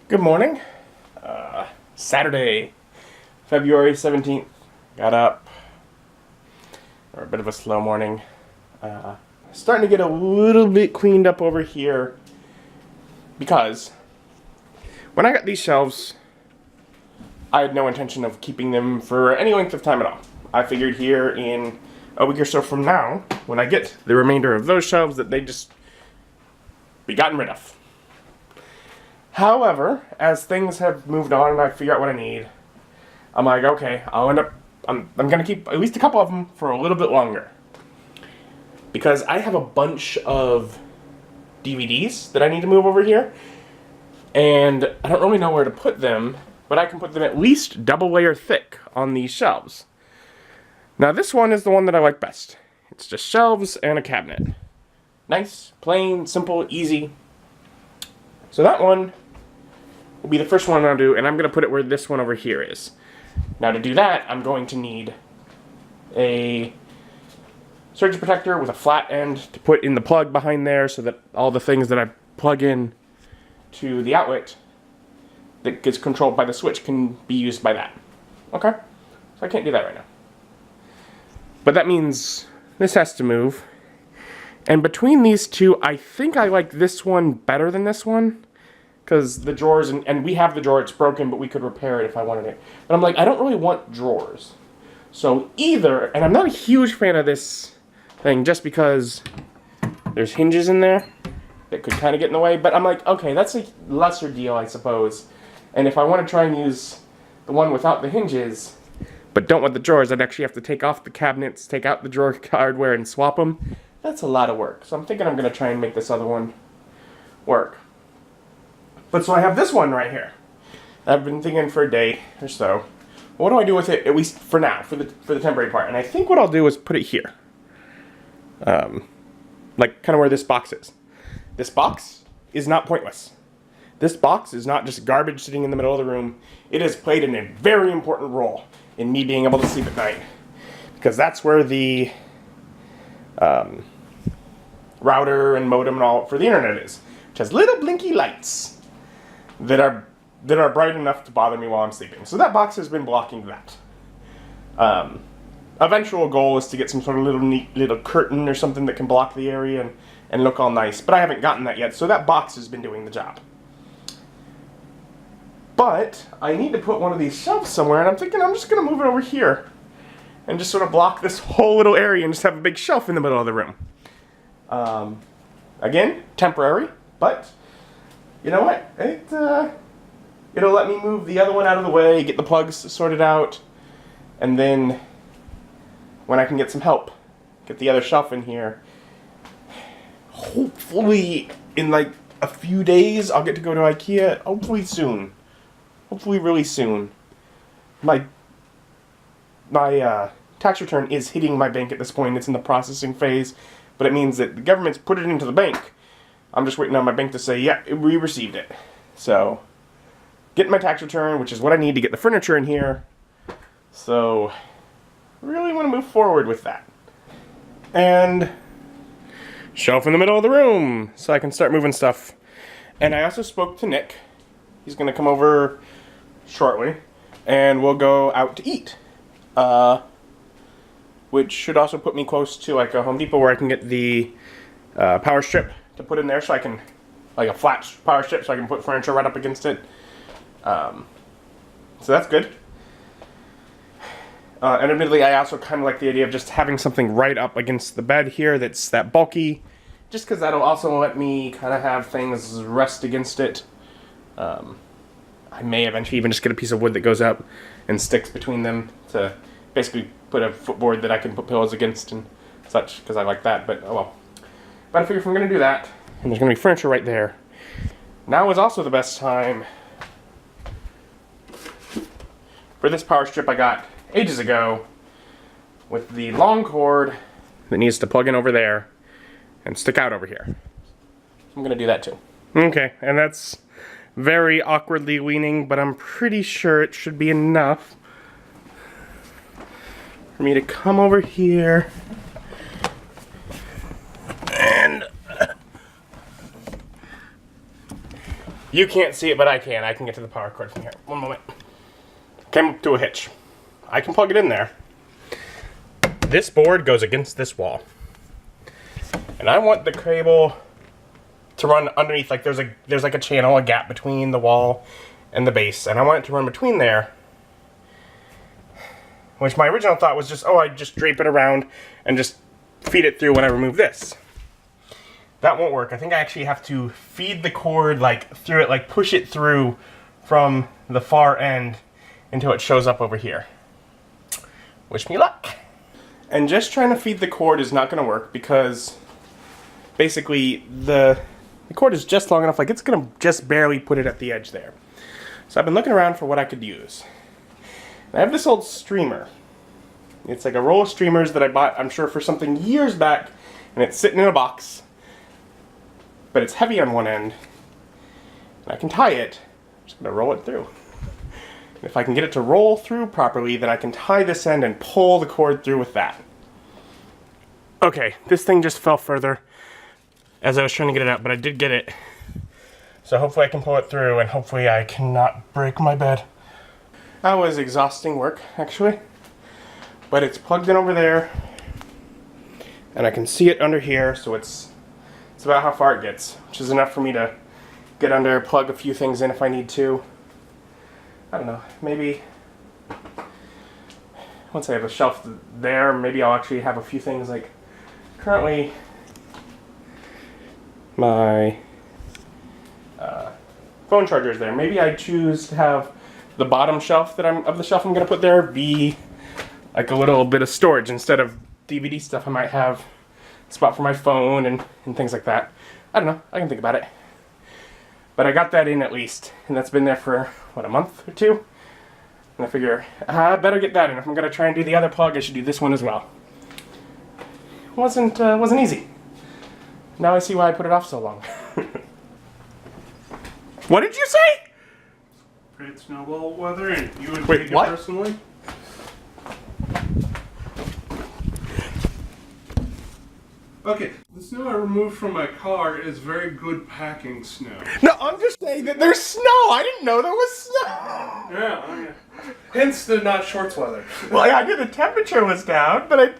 Good morning. Saturday, February 17th. Got up. Or a bit of a slow morning. Starting to get a little bit cleaned up over here. Because when I got these shelves, I had no intention of keeping them for any length of time at all. I figured here in a week or so from now, when I get the remainder of those shelves, that they'd just be gotten rid of. However, as things have moved on and I figure out what I need, I'm like, okay, I'm gonna keep at least a couple of them for a little bit longer. Because I have a bunch of DVDs that I need to move over here, and I don't really know where to put them, but I can put them at least double layer thick on these shelves. Now this one is the one that I like best. It's just shelves and a cabinet. Nice, plain, simple, easy. So that one will be the first one I'll do, and I'm going to put it where this one over here is. Now to do that, I'm going to need a surge protector with a flat end to put in the plug behind there so that all the things that I plug in to the outlet that gets controlled by the switch can be used by that. Okay? So I can't do that right now. But that means this has to move. And between these two, I think I like this one better than this one. Because the drawers, and we have the drawer, it's broken, but we could repair it if I wanted it. But I'm like, I don't really want drawers. So either, and I'm not a huge fan of this thing just because there's hinges in there that could kind of get in the way. But I'm like, okay, that's a lesser deal, I suppose. And if I want to try and use the one without the hinges, but don't want the drawers, I'd actually have to take off the cabinets, take out the drawer hardware, and swap them. That's a lot of work. So I'm thinking I'm going to try and make this other one work. But so I have this one right here. I've been thinking for a day or so. What do I do with it, at least for now, for the temporary part? And I think what I'll do is put it here. Like kind of where this box is. This box is not pointless. This box is not just garbage sitting in the middle of the room. It has played a very important role in me being able to sleep at night. Because that's where the router and modem and all for the internet is. Which has little blinky lights that are bright enough to bother me while I'm sleeping. So that box has been blocking that. Eventual goal is to get some sort of neat little curtain or something that can block the area and look all nice. But I haven't gotten that yet, so that box has been doing the job. But I need to put one of these shelves somewhere, and I'm thinking I'm just going to move it over here and just sort of block this whole little area and just have a big shelf in the middle of the room. Again, temporary, but you know what? It'll let me move the other one out of the way, get the plugs sorted out, and then when I can get some help, get the other shelf in here. Hopefully in like a few days I'll get to go to IKEA. Hopefully soon. Hopefully really soon. My tax return is hitting my bank at this point. It's in the processing phase, but it means that the government's put it into the bank. I'm just waiting on my bank to say, yeah, we received it. So, getting my tax return, which is what I need to get the furniture in here. So, really want to move forward with that. And shelf in the middle of the room so I can start moving stuff. And I also spoke to Nick. He's going to come over shortly, and we'll go out to eat. Which should also put me close to like a Home Depot where I can get the power strip to put in there so I can, like a flat power strip so I can put furniture right up against it. So that's good. And admittedly, I also kind of like the idea of just having something right up against the bed here that's that bulky, just because that'll also let me kind of have things rest against it. I may eventually even just get a piece of wood that goes up and sticks between them to basically put a footboard that I can put pillows against and such, because I like that, but oh well. But I figure if I'm going to do that, and there's going to be furniture right there, now is also the best time for this power strip I got ages ago with the long cord that needs to plug in over there and stick out over here. I'm going to do that too. Okay, and that's very awkwardly leaning, but I'm pretty sure it should be enough for me to come over here and You can't see it, but I can. I can get to the power cord from here. One moment. Came up to a hitch. I can plug it in there. This board goes against this wall. And I want the cable to run underneath, like there's like a channel, a gap between the wall and the base, and I want it to run between there. Which my original thought was just, oh, I just drape it around and just feed it through when I remove this. That won't work. I think I actually have to feed the cord like through it, like push it through from the far end until it shows up over here. Wish me luck. And just trying to feed the cord is not going to work because basically the cord is just long enough, like it's going to just barely put it at the edge there. So I've been looking around for what I could use. And I have this old streamer. It's like a roll of streamers that I bought, I'm sure, for something years back, and it's sitting in a box. But it's heavy on one end, and I can tie it. I'm just going to roll it through. And if I can get it to roll through properly, then I can tie this end and pull the cord through with that. Okay, this thing just fell further as I was trying to get it out, but I did get it. So hopefully I can pull it through, and hopefully I cannot break my bed. That was exhausting work, actually. But it's plugged in over there, and I can see it under here, so it's about how far it gets, which is enough for me to get under, plug a few things in if I need to. I don't know, maybe once I have a shelf there, maybe I'll actually have a few things, like currently my phone charger is there. Maybe I choose to have the bottom shelf that I'm going to put there be like a little bit of storage instead of DVD stuff. I might have a spot for my phone and things like that. I don't know. I can think about it. But I got that in at least, and that's been there for, what, a month or two? And I figure, I better get that in. If I'm going to try and do the other plug, I should do this one as well. Wasn't easy. Now I see why I put it off so long. What did you say? Great snowball weather, and you would Wait, take what? it personally? Okay, the snow I removed from my car is very good packing snow. No, I'm just saying that there's snow. I didn't know there was snow. Yeah. Hence the not shorts weather. Well, yeah, I knew the temperature was down, but it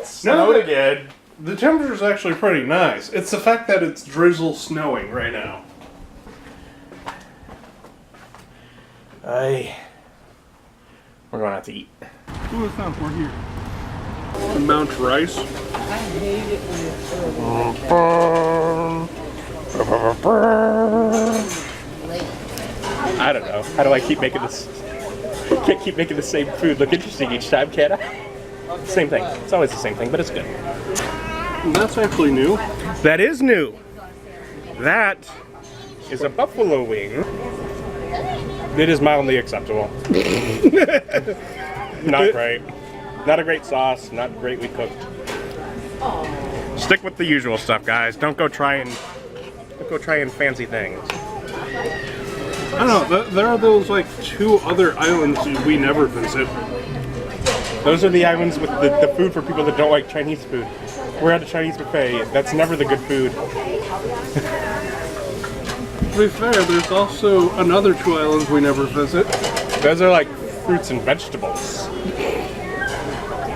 snowed again. The temperature is actually pretty nice. It's the fact that it's drizzle snowing right now. We're going out to eat. Ooh, it's not. We're here. Mount Rice. I hate it when it's I don't know. How do I keep making this? Can't keep making the same food look interesting each time, can I? Same thing. It's always the same thing, but it's good. That's actually new. That is new. That is a buffalo wing. It is mildly acceptable. Not great. Not a great sauce. Not greatly cooked. Stick with the usual stuff, guys. Don't go trying fancy things. I don't know. There are those like 2 other islands we never visit. Those are the islands with the food for people that don't like Chinese food. We're at a Chinese buffet. That's never the good food. To be fair, there's also another 2 islands we never visit. Those are like fruits and vegetables.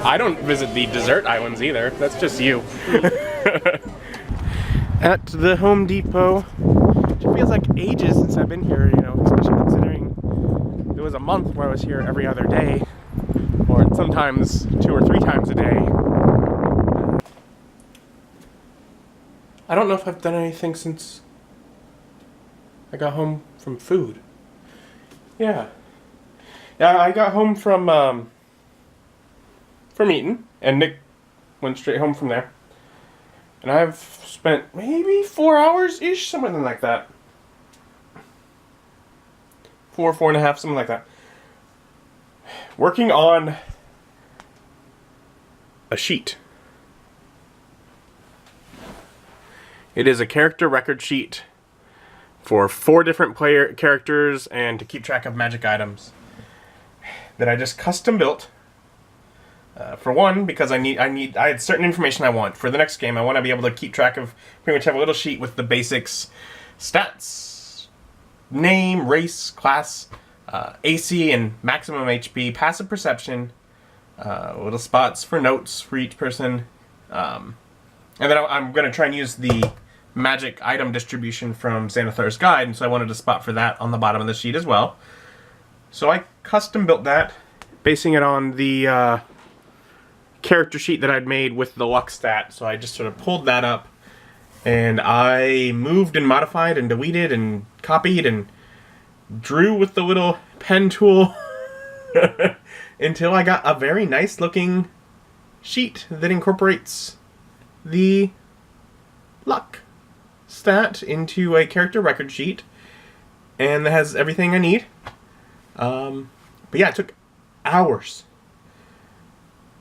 I don't visit the dessert islands either. That's just you. At the Home Depot. It feels like ages since I've been here, you know, especially considering there was a month where I was here every other day. Or sometimes 2 or 3 times a day. I don't know if I've done anything since I got home from food. Yeah. Yeah, I got home from Eton, and Nick went straight home from there. And I've spent maybe 4 hours-ish, something like that. 4.5, something like that. Working on a sheet. It is a character record sheet for 4 different player characters and to keep track of magic items that I just custom built. For one, because I had certain information I want. For the next game, I want to be able to keep track of, pretty much have a little sheet with the basics, stats, name, race, class, AC, and maximum HP, passive perception, little spots for notes for each person. And then I'm going to try and use the magic item distribution from Xanathar's Guide, and so I wanted a spot for that on the bottom of the sheet as well. So I custom built that, basing it on the character sheet that I'd made with the luck stat. So I just sort of pulled that up, and I moved and modified and deleted and copied and drew with the little pen tool until I got a very nice looking sheet that incorporates the luck stat into a character record sheet, and that has everything I need. But yeah, it took hours.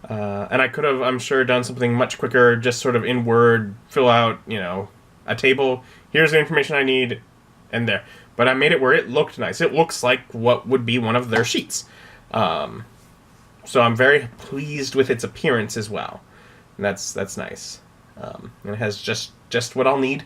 And I could have, I'm sure, done something much quicker, just sort of in Word, fill out, you know, a table. Here's the information I need, and there. But I made it where it looked nice. It looks like what would be one of their sheets. So I'm very pleased with its appearance as well. And that's nice. And it has just what I'll need.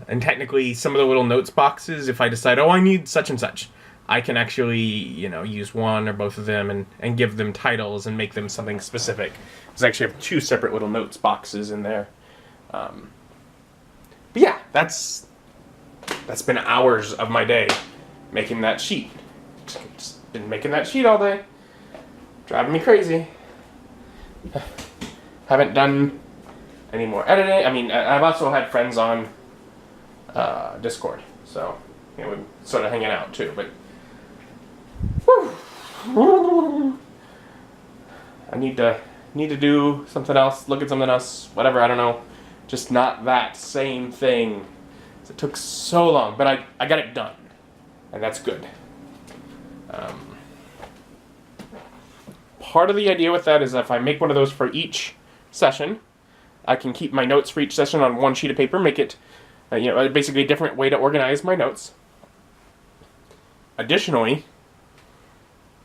And technically, some of the little notes boxes, if I decide, oh, I need such and such, I can actually, you know, use one or both of them and give them titles and make them something specific. Because I actually have 2 separate little notes boxes in there. But yeah, that's been hours of my day making that sheet. Just been making that sheet all day. Driving me crazy. Haven't done any more editing. I mean, I've also had friends on Discord, so you know, we're sort of hanging out too. But whew, I need to do something else. Look at something else. Whatever. I don't know. Just not that same thing. It took so long, but I got it done, and that's good. Part of the idea with that is if I make one of those for each session, I can keep my notes for each session on one sheet of paper, make it, you know, basically a different way to organize my notes. Additionally,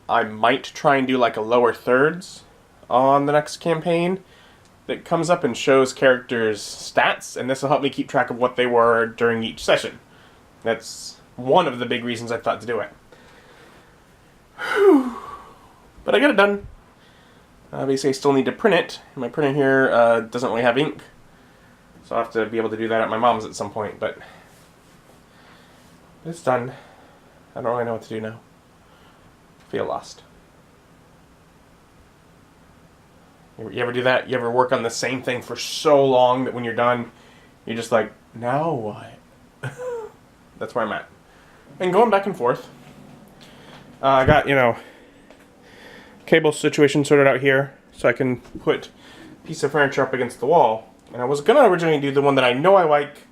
I might try and do like a lower thirds on the next campaign that comes up and shows characters' stats, and this will help me keep track of what they were during each session. That's one of the big reasons I thought to do it. Whew. But I got it done. Obviously, I still need to print it. My printer here doesn't really have ink, so I'll have to be able to do that at my mom's at some point, but it's done. I don't really know what to do now. I feel lost. You ever do that? You ever work on the same thing for so long that when you're done, you're just like, now what? That's where I'm at. And going back and forth. I got, you know, cable situation sorted out here, so I can put a piece of furniture up against the wall. And I was going to originally do the one that I know I like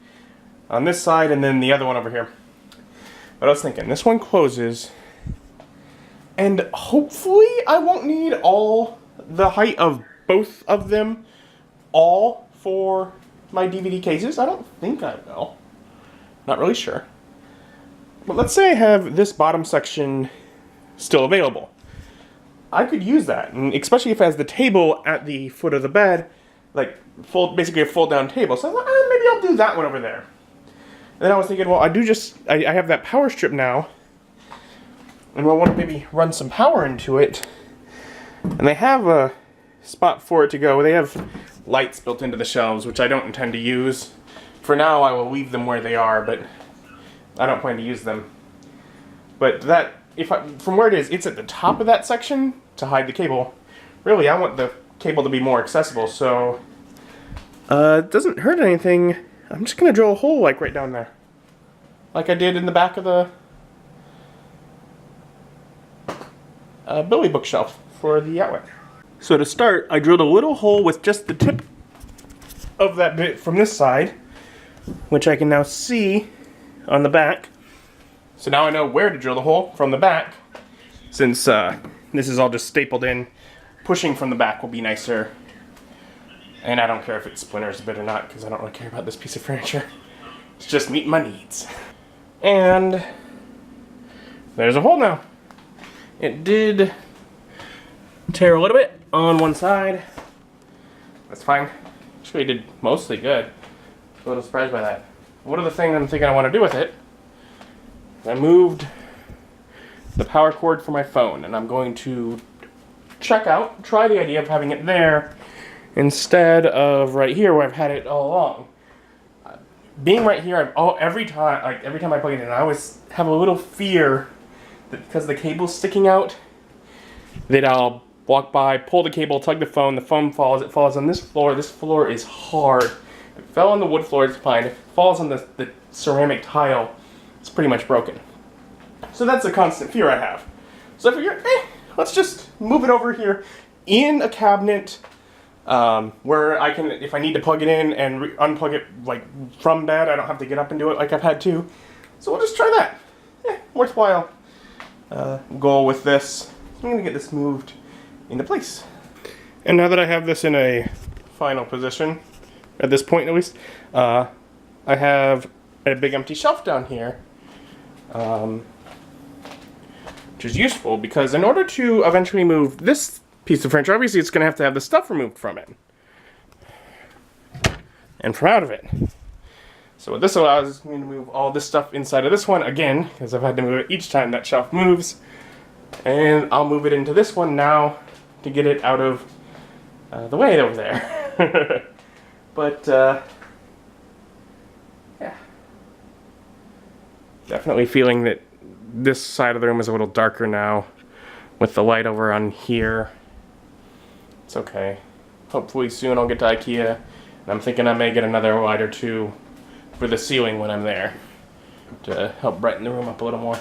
on this side, and then the other one over here. But I was thinking, this one closes, and hopefully I won't need all the height of both of them all for my DVD cases. I don't think I will. Not really sure. But let's say I have this bottom section still available. I could use that, and especially if it has the table at the foot of the bed, like basically a fold-down table. So I thought, maybe I'll do that one over there. And then I was thinking, well, I have that power strip now, and I want to maybe run some power into it. And they have a spot for it to go. They have lights built into the shelves, which I don't intend to use. For now, I will leave them where they are, but I don't plan to use them. But that, from where it is, it's at the top of that section to hide the cable. Really, I want the cable to be more accessible, so it doesn't hurt anything. I'm just gonna drill a hole like right down there, like I did in the back of the Billy bookshelf for the outlet. So to start, I drilled a little hole with just the tip of that bit from this side, which I can now see on the back. So now I know where to drill the hole from the back, since this is all just stapled in. Pushing from the back will be nicer. And I don't care if it splinters a bit or not, because I don't really care about this piece of furniture. It's just meeting my needs. And there's a hole now. It did tear a little bit on one side. That's fine. Actually, it did mostly good. A little surprised by that. What are the things I'm thinking I want to do with it I moved the power cord for my phone, and I'm going to try the idea of having it there instead of right here where I've had it all along. Being right here, every time I plug it in, I always have a little fear that because the cable's sticking out, that I'll walk by, pull the cable, tug the phone falls, it falls on this floor. This floor is hard. If it fell on the wood floor, it's fine. If it falls on the ceramic tile, it's pretty much broken. So that's a constant fear I have. So I figured, let's just move it over here in a cabinet where I can, if I need to plug it in and unplug it like from bed, I don't have to get up and do it like I've had to. So we'll just try that. Worthwhile goal with this. I'm gonna get this moved into place. And now that I have this in a final position, at this point at least, I have a big empty shelf down here, which is useful because in order to eventually move this piece of furniture, obviously it's going to have the stuff removed from it and from out of it. So what this allows me to move all this stuff inside of this one again, because I've had to move it each time that shelf moves, and I'll move it into this one now to get it out of the way over there. But yeah, definitely feeling that this side of the room is a little darker now with the light over on here. It's okay. Hopefully soon I'll get to IKEA, and I'm thinking I may get another light or two for the ceiling when I'm there to help brighten the room up a little more.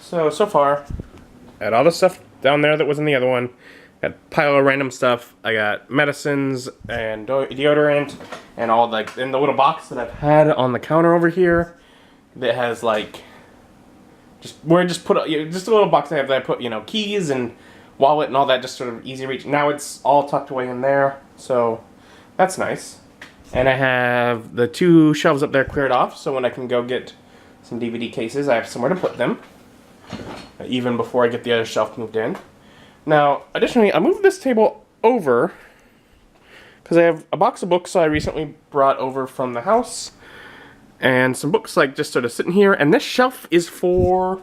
So far, I had all the stuff down there that was in the other one. Got a pile of random stuff. I got medicines and deodorant and all like in the little box that I've had on the counter over here that has like just a little box I have that I put, keys and wallet and all that, just sort of easy reach. Now it's all tucked away in there, so that's nice. And I have the 2 shelves up there cleared off, so when I can go get some DVD cases, I have somewhere to put them, even before I get the other shelf moved in. Now, additionally, I moved this table over because I have a box of books I recently brought over from the house, and some books like just sort of sitting here, and this shelf is for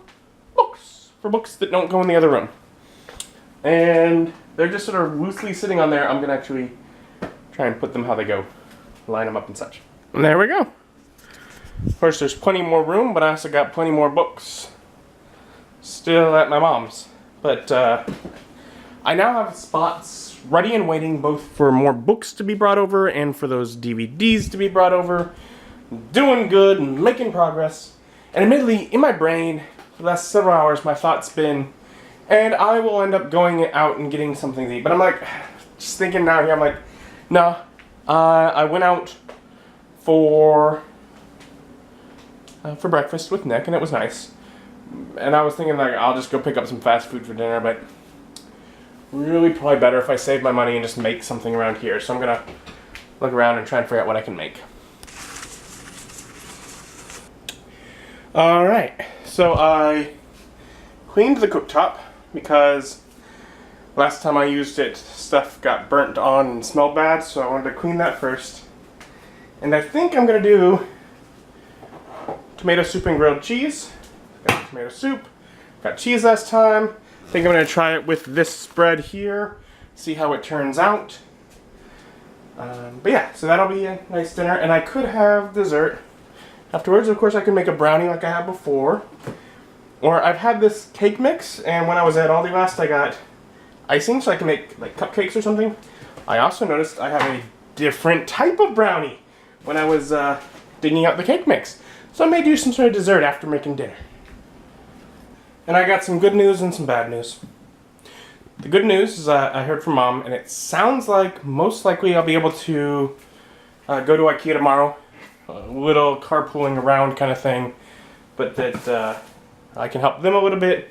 books that don't go in the other room. And they're just sort of loosely sitting on there. I'm going to actually try and put them how they go. Line them up and such. And there we go. Of course, there's plenty more room, but I also got plenty more books still at my mom's. But I now have spots ready and waiting both for more books to be brought over and for those DVDs to be brought over. Doing good and making progress. And admittedly, in my brain, for the last several hours, my thoughts been, and I will end up going out and getting something to eat. But I'm like, just thinking now here, I'm like, no. I went out for breakfast with Nick, and it was nice. And I was thinking, like, I'll just go pick up some fast food for dinner, but really probably better if I save my money and just make something around here. So I'm going to look around and try and figure out what I can make. Alright, so I cleaned the cooktop because last time I used it, stuff got burnt on and smelled bad, so I wanted to clean that first. And I think I'm going to do tomato soup and grilled cheese. Got tomato soup, got cheese last time. I think I'm going to try it with this spread here, see how it turns out. But yeah, so that'll be a nice dinner, and I could have dessert afterwards. Of course, I could make a brownie like I had before. Or I've had this cake mix, and when I was at Aldi last, I got icing, so I can make like cupcakes or something. I also noticed I have a different type of brownie when I was digging out the cake mix. So I may do some sort of dessert after making dinner. And I got some good news and some bad news. The good news is I heard from Mom, and it sounds like most likely I'll be able to go to IKEA tomorrow. A little carpooling around kind of thing, but that I can help them a little bit,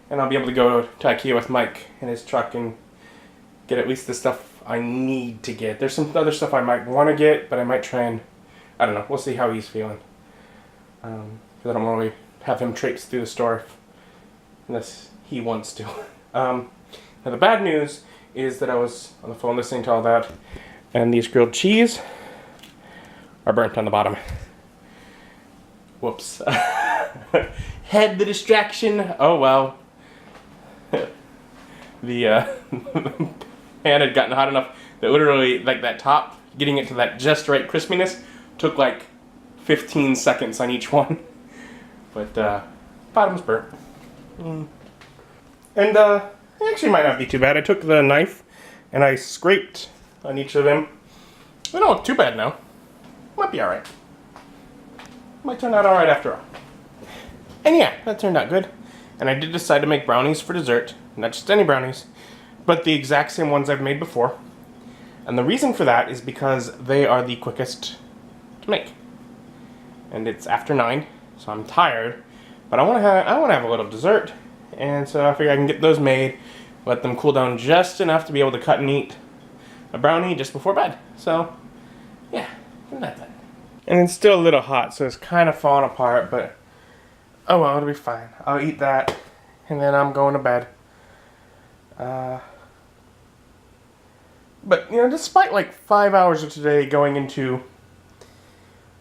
and I'll be able to go to IKEA with Mike in his truck and get at least the stuff I need to get. There's some other stuff I might want to get, but I might try and, I don't know, we'll see how he's feeling. Because I don't want to have him traipse through the store unless he wants to. Now the bad news is that I was on the phone listening to all that, and these grilled cheese are burnt on the bottom. Whoops. had the distraction. Oh well. The pan had gotten hot enough that literally, like, that top, getting it to that just right crispiness, took like 15 seconds on each one. But bottom's burnt. And it actually might not be too bad. I took the knife and I scraped on each of them. They don't look too bad now. Might be alright. Might turn out alright after all. And yeah, that turned out good. And I did decide to make brownies for dessert. Not just any brownies, but the exact same ones I've made before. And the reason for that is because they are the quickest to make. And it's after 9, so I'm tired. But I want to have a little dessert. And so I figure I can get those made, let them cool down just enough to be able to cut and eat a brownie just before bed. So, yeah, isn't that fun? And it's still a little hot, so it's kind of falling apart, but oh well, it'll be fine. I'll eat that, and then I'm going to bed. But, you know, despite like 5 hours of today going into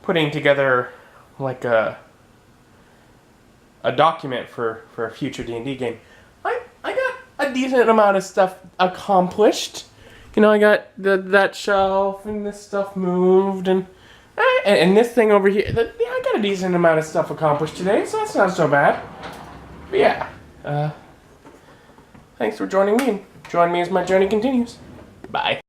putting together like a document for a future D&D game, I got a decent amount of stuff accomplished. You know, I got that shelf and this stuff moved and this thing over here. Yeah, I got a decent amount of stuff accomplished today, so that's not so bad. But yeah, thanks for joining me, and join me as my journey continues. Bye.